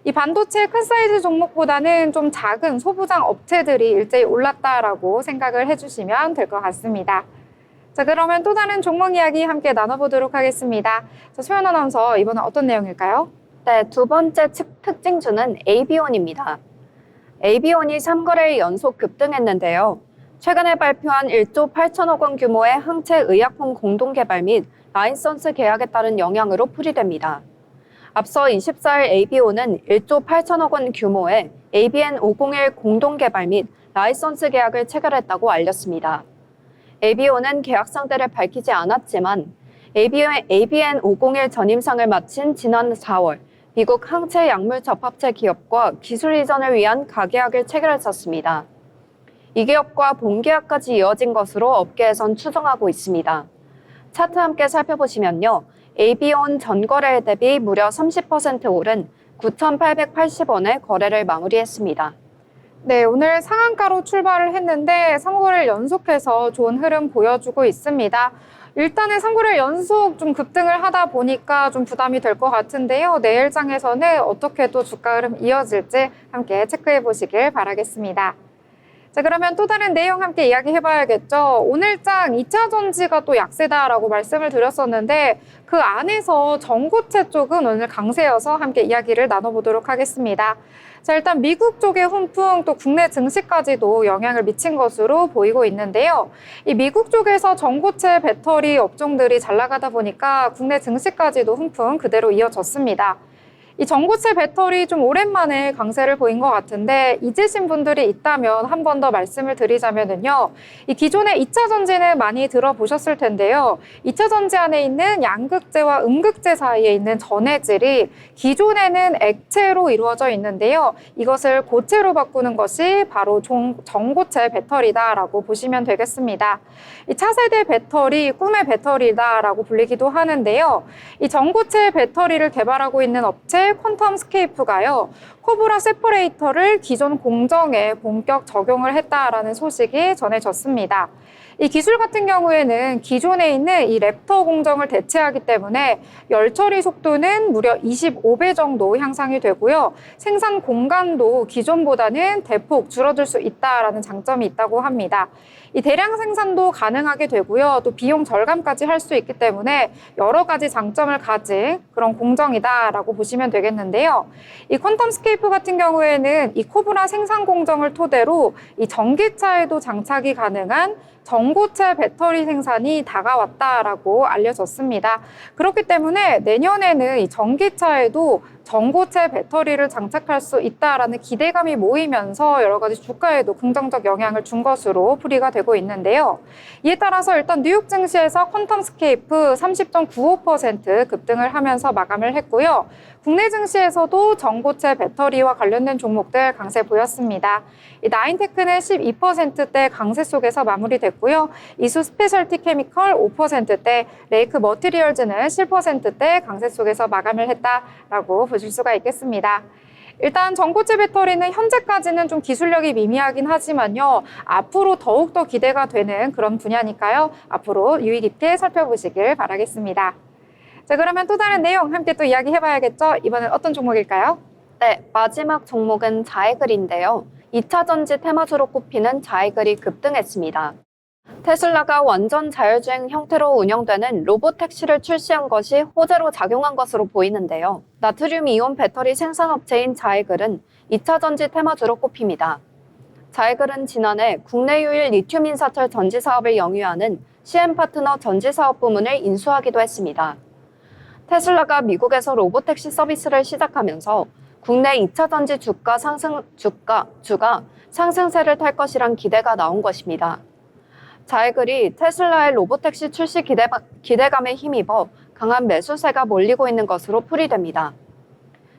이 반도체 큰 사이즈 종목보다는 좀 작은 소부장 업체들이 일제히 올랐다라고 생각을 해주시면 될 것 같습니다. 자, 그러면 또 다른 종목 이야기 함께 나눠보도록 하겠습니다. 자, 소연 아나운서, 이번엔 어떤 내용일까요? 네, 두 번째 특징주는 AB온입니다. AB온이 3거래일 연속 급등했는데요. 최근에 발표한 1조 8천억 원 규모의 항체 의약품 공동개발 및 라이선스 계약에 따른 영향으로 풀이됩니다. 앞서 24일 AB온은 1조 8천억 원 규모의 ABN501 공동개발 및 라이선스 계약을 체결했다고 알렸습니다. AB온은 계약 상대를 밝히지 않았지만 ABN501 전임상을 마친 지난 4월 미국 항체 약물 접합체 기업과 기술 이전을 위한 가계약을 체결했었습니다. 이 기업과 본계약까지 이어진 것으로 업계에선 추정하고 있습니다. 차트 함께 살펴보시면요. AB온 전거래 대비 무려 30% 오른 9,880원에 거래를 마무리했습니다. 네, 오늘 상한가로 출발을 했는데 3거래일 연속해서 좋은 흐름 보여주고 있습니다. 일단은 3거래일 연속 좀 급등을 하다 보니까 좀 부담이 될 것 같은데요. 내일장에서는 어떻게 또 주가 흐름 이어질지 함께 체크해 보시길 바라겠습니다. 자, 그러면 또 다른 내용 함께 이야기해 봐야겠죠. 오늘장 2차 전지가 또 약세다라고 말씀을 드렸었는데 그 안에서 전고체 쪽은 오늘 강세여서 함께 이야기를 나눠보도록 하겠습니다. 자, 일단 미국 쪽의 훈풍 또 국내 증시까지도 영향을 미친 것으로 보이고 있는데요. 이 미국 쪽에서 전고체 배터리 업종들이 잘 나가다 보니까 국내 증시까지도 훈풍 그대로 이어졌습니다. 이 전고체 배터리 좀 오랜만에 강세를 보인 것 같은데 잊으신 분들이 있다면 한 번 더 말씀을 드리자면은요. 이 기존의 2차 전지는 많이 들어보셨을 텐데요. 2차 전지 안에 있는 양극재와 음극재 사이에 있는 전해질이 기존에는 액체로 이루어져 있는데요. 이것을 고체로 바꾸는 것이 바로 전고체 배터리다라고 보시면 되겠습니다. 이 차세대 배터리, 꿈의 배터리다라고 불리기도 하는데요. 이 전고체 배터리를 개발하고 있는 업체 퀀텀스케이프가요. 코브라 세퍼레이터를 기존 공정에 본격 적용을 했다라는 소식이 전해졌습니다. 이 기술 같은 경우에는 기존에 있는 이 랩터 공정을 대체하기 때문에 열 처리 속도는 무려 25배 정도 향상이 되고요. 생산 공간도 기존보다는 대폭 줄어들 수 있다라는 장점이 있다고 합니다. 이 대량 생산도 가능하게 되고요. 또 비용 절감까지 할 수 있기 때문에 여러 가지 장점을 가진 그런 공정이다라고 보시면 되겠는데요. 이 퀀텀스케이프 같은 경우에는 이 코브라 생산 공정을 토대로 이 전기차에도 장착이 가능한 전고체 배터리 생산이 다가왔다라고 알려졌습니다. 그렇기 때문에 내년에는 이 전기차에도 전고체 배터리를 장착할 수 있다라는 기대감이 모이면서 여러 가지 주가에도 긍정적 영향을 준 것으로 풀이가 되고 있는데요. 이에 따라서 일단 뉴욕 증시에서 퀀텀스케이프 30.95% 급등을 하면서 마감을 했고요. 국내 증시에서도 전고체 배터리와 관련된 종목들 강세 보였습니다. 이 나인테크는 12%대 강세 속에서 마무리됐고요. 이수 스페셜티 케미컬 5%대, 레이크 머티리얼즈는 7%대 강세 속에서 마감을 했다라고 보실 수가 있겠습니다. 일단 전고체 배터리는 현재까지는 좀 기술력이 미미하긴 하지만요. 앞으로 더욱더 기대가 되는 그런 분야니까요. 앞으로 유의 깊게 살펴보시길 바라겠습니다. 자, 그러면 또 다른 내용 함께 또 이야기해봐야겠죠? 이번엔 어떤 종목일까요? 네, 마지막 종목은 자이글인데요. 2차 전지 테마주로 꼽히는 자이글이 급등했습니다. 테슬라가 완전 자율주행 형태로 운영되는 로보택시를 출시한 것이 호재로 작용한 것으로 보이는데요. 나트륨 이온 배터리 생산업체인 자이글은 2차 전지 테마주로 꼽힙니다. 자이글은 지난해 국내 유일 리튬 인사철 전지 사업을 영위하는 CM파트너 전지 사업 부문을 인수하기도 했습니다. 테슬라가 미국에서 로보택시 서비스를 시작하면서 국내 2차 전지 주가 상승세를 탈 것이란 기대가 나온 것입니다. 자이글이 테슬라의 로보택시 출시 기대감에 힘입어 강한 매수세가 몰리고 있는 것으로 풀이됩니다.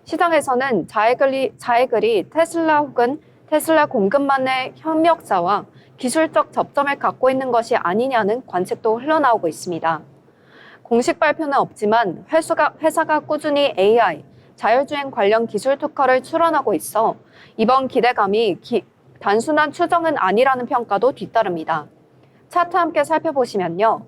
시장에서는 자이글이 테슬라 혹은 테슬라 공급망의 협력사와 기술적 접점을 갖고 있는 것이 아니냐는 관측도 흘러나오고 있습니다. 공식 발표는 없지만 회사가 꾸준히 AI, 자율주행 관련 기술 특허를 출원하고 있어 이번 기대감이 단순한 추정은 아니라는 평가도 뒤따릅니다. 차트 함께 살펴보시면요.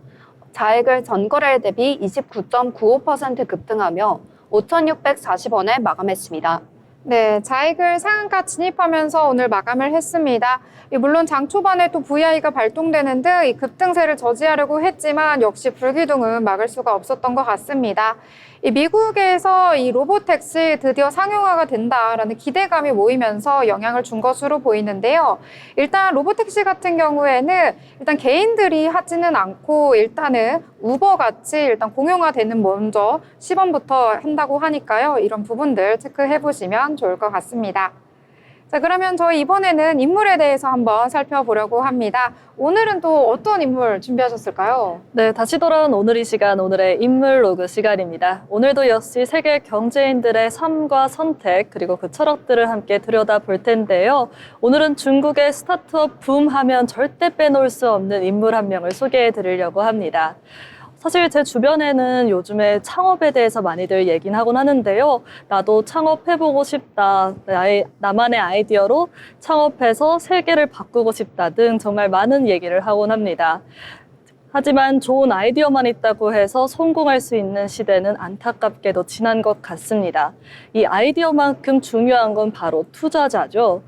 자이글 전거래일 대비 29.95% 급등하며 5,640원에 마감했습니다. 네, 자이글 상한가 진입하면서 오늘 마감을 했습니다. 물론 장 초반에 또 VI가 발동되는 등 이 급등세를 저지하려고 했지만 역시 불기둥은 막을 수가 없었던 것 같습니다. 이 미국에서 이 로보택시 드디어 상용화가 된다라는 기대감이 모이면서 영향을 준 것으로 보이는데요. 일단 로보택시 같은 경우에는 일단 개인들이 하지는 않고 일단은 우버같이 일단 공용화되는 먼저 시범부터 한다고 하니까요. 이런 부분들 체크해 보시면 좋을 것 같습니다. 자, 그러면 저희 이번에는 인물에 대해서 한번 살펴보려고 합니다. 오늘은 또 어떤 인물 준비하셨을까요? 네, 다시 돌아온 오늘 이 시간, 오늘의 인물 로그 시간입니다. 오늘도 역시 세계 경제인들의 삶과 선택, 그리고 그 철학들을 함께 들여다볼 텐데요. 오늘은 중국의 스타트업 붐 하면 절대 빼놓을 수 없는 인물 한 명을 소개해 드리려고 합니다. 사실 제 주변에는 요즘에 창업에 대해서 많이들 얘기는 하곤 하는데요. 나도 창업해보고 싶다. 나만의 아이디어로 창업해서 세계를 바꾸고 싶다 등 정말 많은 얘기를 하곤 합니다. 하지만 좋은 아이디어만 있다고 해서 성공할 수 있는 시대는 안타깝게도 지난 것 같습니다. 이 아이디어만큼 중요한 건 바로 투자자죠.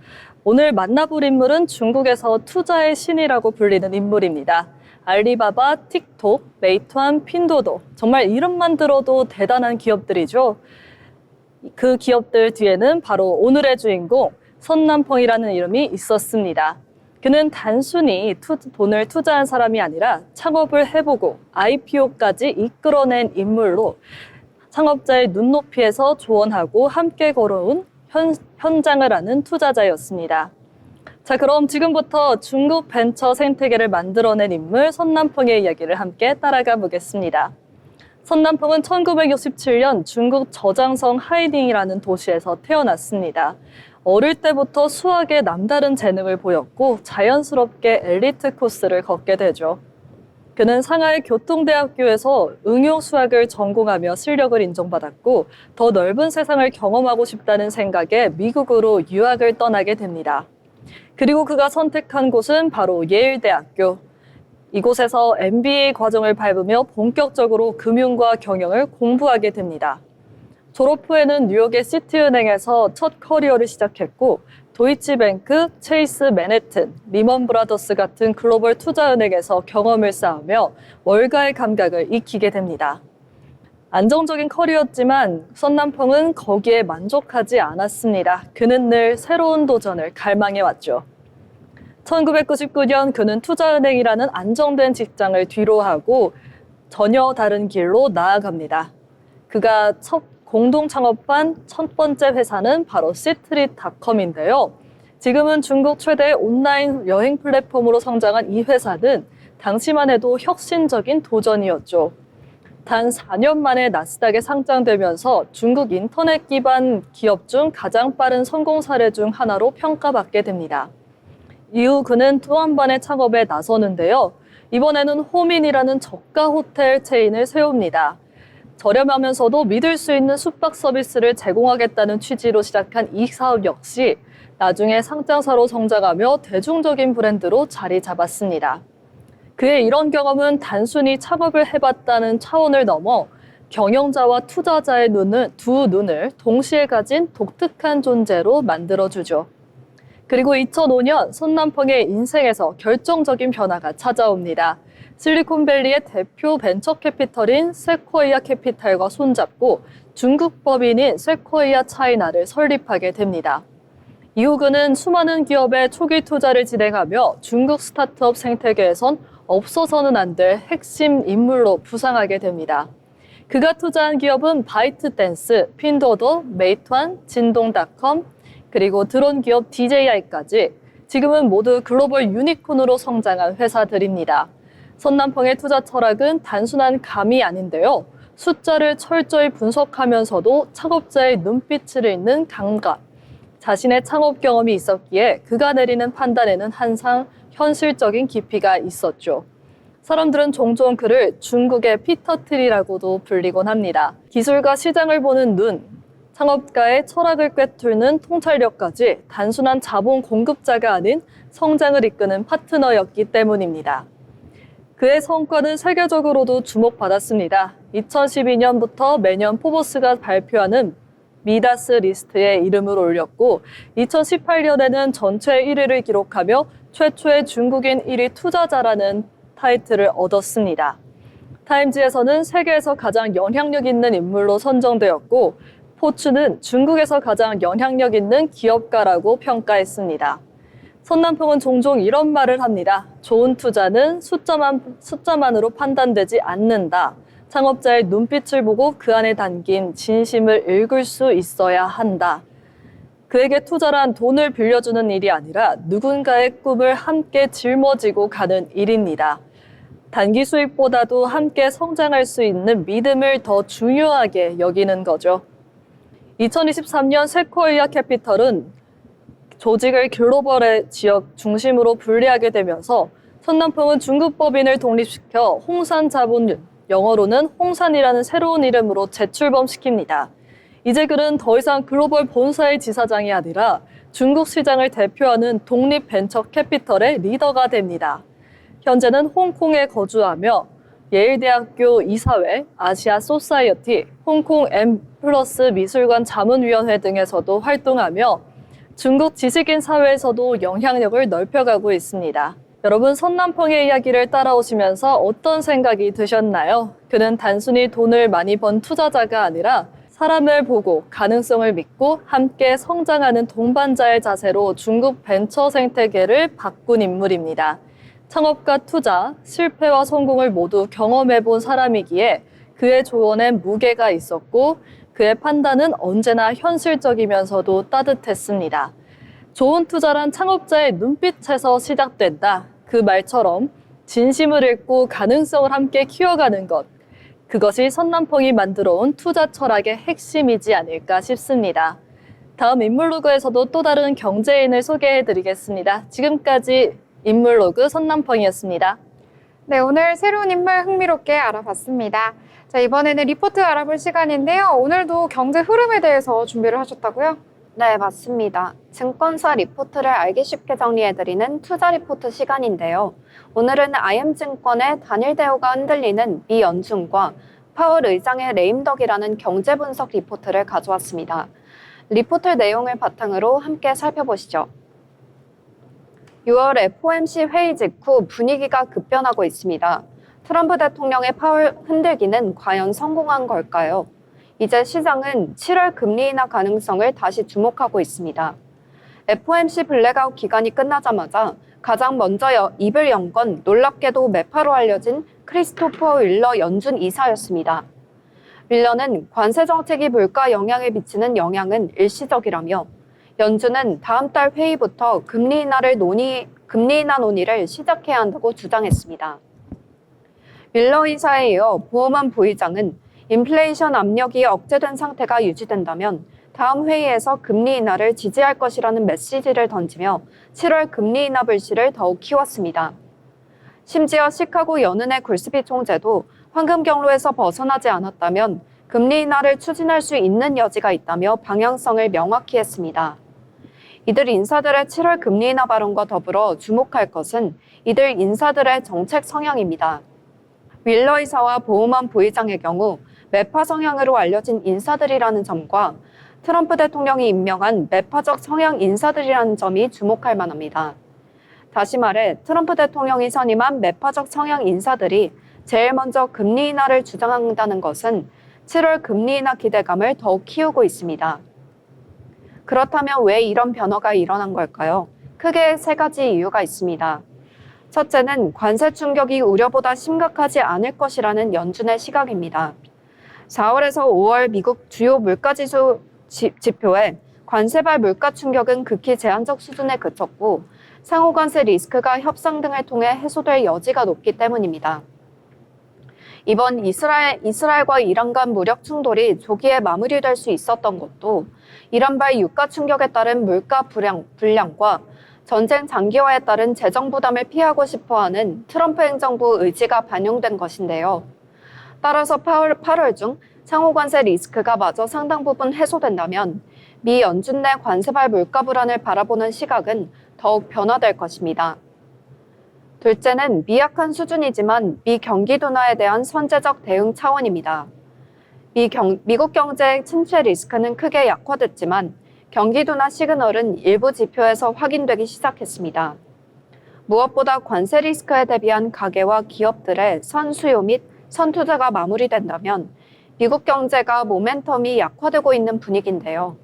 오늘 만나볼 인물은 중국에서 투자의 신이라고 불리는 인물입니다. 알리바바, 틱톡, 메이투안, 핀도도 정말 이름만 들어도 대단한 기업들이죠. 그 기업들 뒤에는 바로 오늘의 주인공 선남펑이라는 이름이 있었습니다. 그는 단순히 돈을 투자한 사람이 아니라 창업을 해보고 IPO까지 이끌어낸 인물로 창업자의 눈높이에서 조언하고 함께 걸어온 현장을 아는 투자자였습니다. 자, 그럼 지금부터 중국 벤처 생태계를 만들어낸 인물 선남펑의 이야기를 함께 따라가 보겠습니다. 선남펑은 1967년 중국 저장성 하이닝이라는 도시에서 태어났습니다. 어릴 때부터 수학에 남다른 재능을 보였고 자연스럽게 엘리트 코스를 걷게 되죠. 그는 상하이 교통대학교에서 응용수학을 전공하며 실력을 인정받았고 더 넓은 세상을 경험하고 싶다는 생각에 미국으로 유학을 떠나게 됩니다. 그리고 그가 선택한 곳은 바로 예일대학교. 이곳에서 MBA 과정을 밟으며 본격적으로 금융과 경영을 공부하게 됩니다. 졸업 후에는 뉴욕의 시티은행에서 첫 커리어를 시작했고 도이치뱅크, 체이스 맨해튼, 리먼 브라더스 같은 글로벌 투자은행에서 경험을 쌓으며 월가의 감각을 익히게 됩니다. 안정적인 커리어였지만 선남펑은 거기에 만족하지 않았습니다. 그는 늘 새로운 도전을 갈망해왔죠. 1999년 그는 투자은행이라는 안정된 직장을 뒤로하고 전혀 다른 길로 나아갑니다. 그가 공동 창업한 첫 번째 회사는 바로 시트릿닷컴인데요. 지금은 중국 최대 온라인 여행 플랫폼으로 성장한 이 회사는 당시만 해도 혁신적인 도전이었죠. 단 4년 만에 나스닥에 상장되면서 중국 인터넷 기반 기업 중 가장 빠른 성공 사례 중 하나로 평가받게 됩니다. 이후 그는 또 한 번의 창업에 나서는데요. 이번에는 호민이라는 저가 호텔 체인을 세웁니다. 저렴하면서도 믿을 수 있는 숙박 서비스를 제공하겠다는 취지로 시작한 이 사업 역시 나중에 상장사로 성장하며 대중적인 브랜드로 자리 잡았습니다. 그의 이런 경험은 단순히 창업을 해봤다는 차원을 넘어 경영자와 투자자의 두 눈을 동시에 가진 독특한 존재로 만들어주죠. 그리고 2005년 선남펑의 인생에서 결정적인 변화가 찾아옵니다. 실리콘밸리의 대표 벤처 캐피털인 세코이아 캐피탈과 손잡고 중국 법인인 세코이아 차이나를 설립하게 됩니다. 이후 그는 수많은 기업에 초기 투자를 진행하며 중국 스타트업 생태계에선 없어서는 안 될 핵심 인물로 부상하게 됩니다. 그가 투자한 기업은 바이트댄스, 핀도도, 메이투안, 진동닷컴, 그리고 드론 기업 DJI까지 지금은 모두 글로벌 유니콘으로 성장한 회사들입니다. 선남펑의 투자 철학은 단순한 감이 아닌데요. 숫자를 철저히 분석하면서도 창업자의 눈빛을 읽는 감각. 자신의 창업 경험이 있었기에 그가 내리는 판단에는 항상 현실적인 깊이가 있었죠. 사람들은 종종 그를 중국의 피터 틸이라고도 불리곤 합니다. 기술과 시장을 보는 눈, 창업가의 철학을 꿰뚫는 통찰력까지 단순한 자본 공급자가 아닌 성장을 이끄는 파트너였기 때문입니다. 그의 성과는 세계적으로도 주목받았습니다. 2012년부터 매년 포브스가 발표하는 미다스 리스트에 이름을 올렸고 2018년에는 전체 1위를 기록하며 최초의 중국인 1위 투자자라는 타이틀을 얻었습니다. 타임즈에서는 세계에서 가장 영향력 있는 인물로 선정되었고 포츠는 중국에서 가장 영향력 있는 기업가라고 평가했습니다. 선남펑은 종종 이런 말을 합니다. 좋은 투자는 숫자만으로 판단되지 않는다. 창업자의 눈빛을 보고 그 안에 담긴 진심을 읽을 수 있어야 한다. 그에게 투자란 돈을 빌려주는 일이 아니라 누군가의 꿈을 함께 짊어지고 가는 일입니다. 단기 수익보다도 함께 성장할 수 있는 믿음을 더 중요하게 여기는 거죠. 2023년 세코이아 캐피털은 조직을 글로벌의 지역 중심으로 분리하게 되면서 선남펑은 중국 법인을 독립시켜 홍산자본, 영어로는 홍산이라는 새로운 이름으로 재출범시킵니다. 이제 그는 더 이상 글로벌 본사의 지사장이 아니라 중국 시장을 대표하는 독립 벤처 캐피털의 리더가 됩니다. 현재는 홍콩에 거주하며 예일대학교 이사회, 아시아 소사이어티, 홍콩 M+ 미술관 자문위원회 등에서도 활동하며 중국 지식인 사회에서도 영향력을 넓혀가고 있습니다. 여러분, 선남펑의 이야기를 따라오시면서 어떤 생각이 드셨나요? 그는 단순히 돈을 많이 번 투자자가 아니라 사람을 보고 가능성을 믿고 함께 성장하는 동반자의 자세로 중국 벤처 생태계를 바꾼 인물입니다. 창업과 투자, 실패와 성공을 모두 경험해본 사람이기에 그의 조언엔 무게가 있었고 그의 판단은 언제나 현실적이면서도 따뜻했습니다. 좋은 투자란 창업자의 눈빛에서 시작된다. 그 말처럼 진심을 읽고 가능성을 함께 키워가는 것. 그것이 선남펑이 만들어온 투자 철학의 핵심이지 않을까 싶습니다. 다음 인물로그에서도 또 다른 경제인을 소개해드리겠습니다. 지금까지 인물로그 선남펑이었습니다. 네, 오늘 새로운 인물 흥미롭게 알아봤습니다. 자, 이번에는 리포트 알아볼 시간인데요. 오늘도 경제 흐름에 대해서 준비를 하셨다고요? 네, 맞습니다. 증권사 리포트를 알기 쉽게 정리해드리는 투자 리포트 시간인데요. 오늘은 IM증권의 단일 대우가 흔들리는 미 연준과 파월 의장의 레임덕이라는 경제 분석 리포트를 가져왔습니다. 리포트 내용을 바탕으로 함께 살펴보시죠. 6월 FOMC 회의 직후 분위기가 급변하고 있습니다. 트럼프 대통령의 파월 흔들기는 과연 성공한 걸까요? 이제 시장은 7월 금리 인하 가능성을 다시 주목하고 있습니다. FOMC 블랙아웃 기간이 끝나자마자 가장 먼저 입을 연 건 놀랍게도 매파로 알려진 크리스토퍼 윌러 연준 이사였습니다. 윌러는 관세 정책이 물가 영향에 미치는 영향은 일시적이라며 연준은 다음 달 회의부터 금리 인하 논의를 시작해야 한다고 주장했습니다. 윌러 이사에 이어 보험안 부의장은 인플레이션 압력이 억제된 상태가 유지된다면 다음 회의에서 금리 인하를 지지할 것이라는 메시지를 던지며 7월 금리 인하 불씨를 더욱 키웠습니다. 심지어 시카고 연은의 굴스비 총재도 황금 경로에서 벗어나지 않았다면 금리 인하를 추진할 수 있는 여지가 있다며 방향성을 명확히 했습니다. 이들 인사들의 7월 금리 인하 발언과 더불어 주목할 것은 이들 인사들의 정책 성향입니다. 윌러 이사와 보우먼 부의장의 경우 매파 성향으로 알려진 인사들이라는 점과 트럼프 대통령이 임명한 매파적 성향 인사들이라는 점이 주목할 만합니다. 다시 말해 트럼프 대통령이 선임한 매파적 성향 인사들이 제일 먼저 금리 인하를 주장한다는 것은 7월 금리 인하 기대감을 더욱 키우고 있습니다. 그렇다면 왜 이런 변화가 일어난 걸까요? 크게 세 가지 이유가 있습니다. 첫째는 관세 충격이 우려보다 심각하지 않을 것이라는 연준의 시각입니다. 4월에서 5월 미국 주요 물가지수 지표에 관세발 물가 충격은 극히 제한적 수준에 그쳤고 상호 관세 리스크가 협상 등을 통해 해소될 여지가 높기 때문입니다. 이번 이스라엘과 이란 간 무력 충돌이 조기에 마무리될 수 있었던 것도 이란발 유가 충격에 따른 물가 불량과 전쟁 장기화에 따른 재정 부담을 피하고 싶어하는 트럼프 행정부 의지가 반영된 것인데요. 따라서 8월 중 상호 관세 리스크가 마저 상당 부분 해소된다면 미 연준 내 관세발 물가 불안을 바라보는 시각은 더욱 변화될 것입니다. 둘째는 미약한 수준이지만 미 경기 둔화에 대한 선제적 대응 차원입니다. 미국 경제의 침체 리스크는 크게 약화됐지만 경기 둔화 시그널은 일부 지표에서 확인되기 시작했습니다. 무엇보다 관세 리스크에 대비한 가계와 기업들의 선수요 및 선투자가 마무리된다면 미국 경제가 모멘텀이 약화되고 있는 분위기인데요.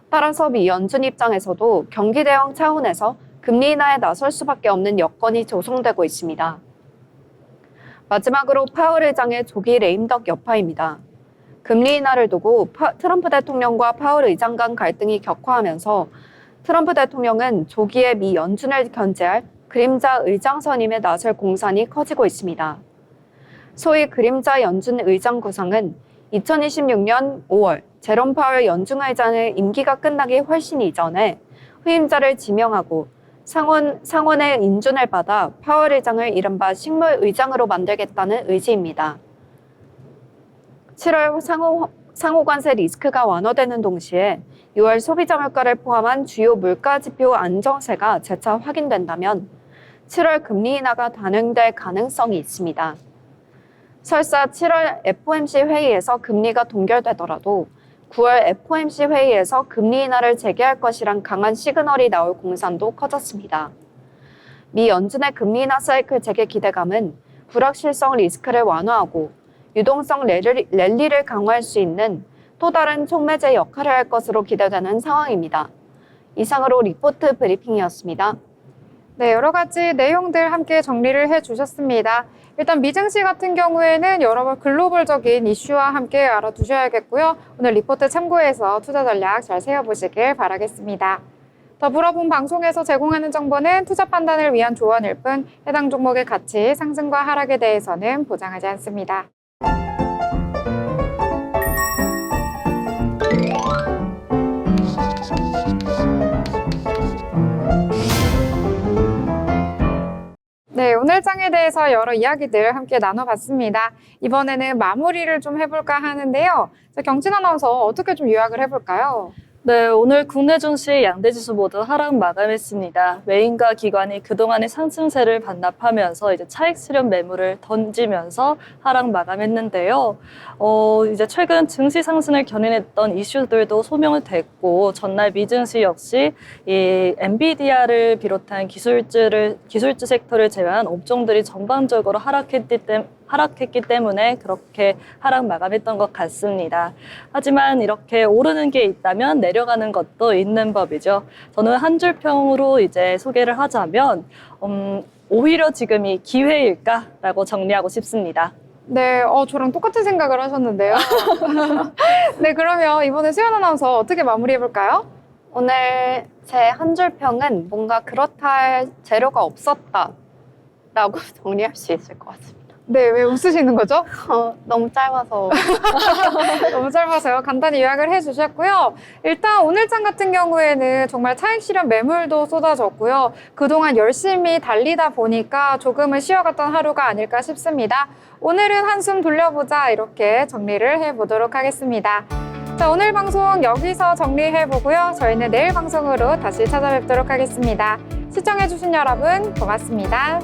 따라서 미 연준 입장에서도 경기 대응 차원에서 금리 인하에 나설 수밖에 없는 여건이 조성되고 있습니다. 마지막으로 파월 의장의 조기 레임덕 여파입니다. 금리 인하를 두고 트럼프 대통령과 파월 의장 간 갈등이 격화하면서 트럼프 대통령은 조기에 미 연준을 견제할 그림자 의장 선임에 나설 공산이 커지고 있습니다. 소위 그림자 연준 의장 구상은 2026년 5월 제롬 파월 연준 의장의 임기가 끝나기 훨씬 이전에 후임자를 지명하고 상원의 인준을 받아 파월 의장을 이른바 식물 의장으로 만들겠다는 의지입니다. 7월 상호관세 리스크가 완화되는 동시에 6월 소비자 물가를 포함한 주요 물가 지표 안정세가 재차 확인된다면 7월 금리 인하가 단행될 가능성이 있습니다. 설사 7월 FOMC 회의에서 금리가 동결되더라도 9월 FOMC 회의에서 금리 인하를 재개할 것이란 강한 시그널이 나올 공산도 커졌습니다. 미 연준의 금리 인하 사이클 재개 기대감은 불확실성 리스크를 완화하고 유동성 랠리를 강화할 수 있는 또 다른 촉매제 역할을 할 것으로 기대되는 상황입니다. 이상으로 리포트 브리핑이었습니다. 네, 여러 가지 내용들 함께 정리를 해주셨습니다. 일단 미증시 같은 경우에는 여러 글로벌적인 이슈와 함께 알아두셔야겠고요. 오늘 리포트 참고해서 투자 전략 잘 세워보시길 바라겠습니다. 더불어 본 방송에서 제공하는 정보는 투자 판단을 위한 조언일 뿐 해당 종목의 가치, 상승과 하락에 대해서는 보장하지 않습니다. 네, 오늘 장에 대해서 여러 이야기들 함께 나눠봤습니다. 이번에는 마무리를 좀 해볼까 하는데요. 경진 아나운서 어떻게 좀 요약을 해볼까요? 네, 오늘 국내 증시 양대 지수 모두 하락 마감했습니다. 외인과 기관이 그동안의 상승세를 반납하면서 이제 차익 실현 매물을 던지면서 하락 마감했는데요. 이제 최근 증시 상승을 견인했던 이슈들도 소명이 됐고, 전날 미증시 역시 이 엔비디아를 비롯한 기술주 섹터를 제외한 업종들이 전반적으로 하락했기 때문에 그렇게 하락 마감했던 것 같습니다. 하지만 이렇게 오르는 게 있다면 내려가는 것도 있는 법이죠. 저는 한 줄 평으로 이제 소개를 하자면 오히려 지금이 기회일까라고 정리하고 싶습니다. 네, 저랑 똑같은 생각을 하셨는데요. 네, 그러면 이번에 수연 아나운서 어떻게 마무리해볼까요? 오늘 제 한 줄 평은 뭔가 그렇다 할 재료가 없었다라고 정리할 수 있을 것 같습니다. 네, 왜 웃으시는 거죠? 너무 짧아서. 너무 짧아서요. 간단히 요약을 해주셨고요. 일단 오늘 장 같은 경우에는 정말 차익 실현 매물도 쏟아졌고요. 그동안 열심히 달리다 보니까 조금은 쉬어갔던 하루가 아닐까 싶습니다. 오늘은 한숨 돌려보자 이렇게 정리를 해보도록 하겠습니다. 자, 오늘 방송 여기서 정리해보고요. 저희는 내일 방송으로 다시 찾아뵙도록 하겠습니다. 시청해주신 여러분 고맙습니다.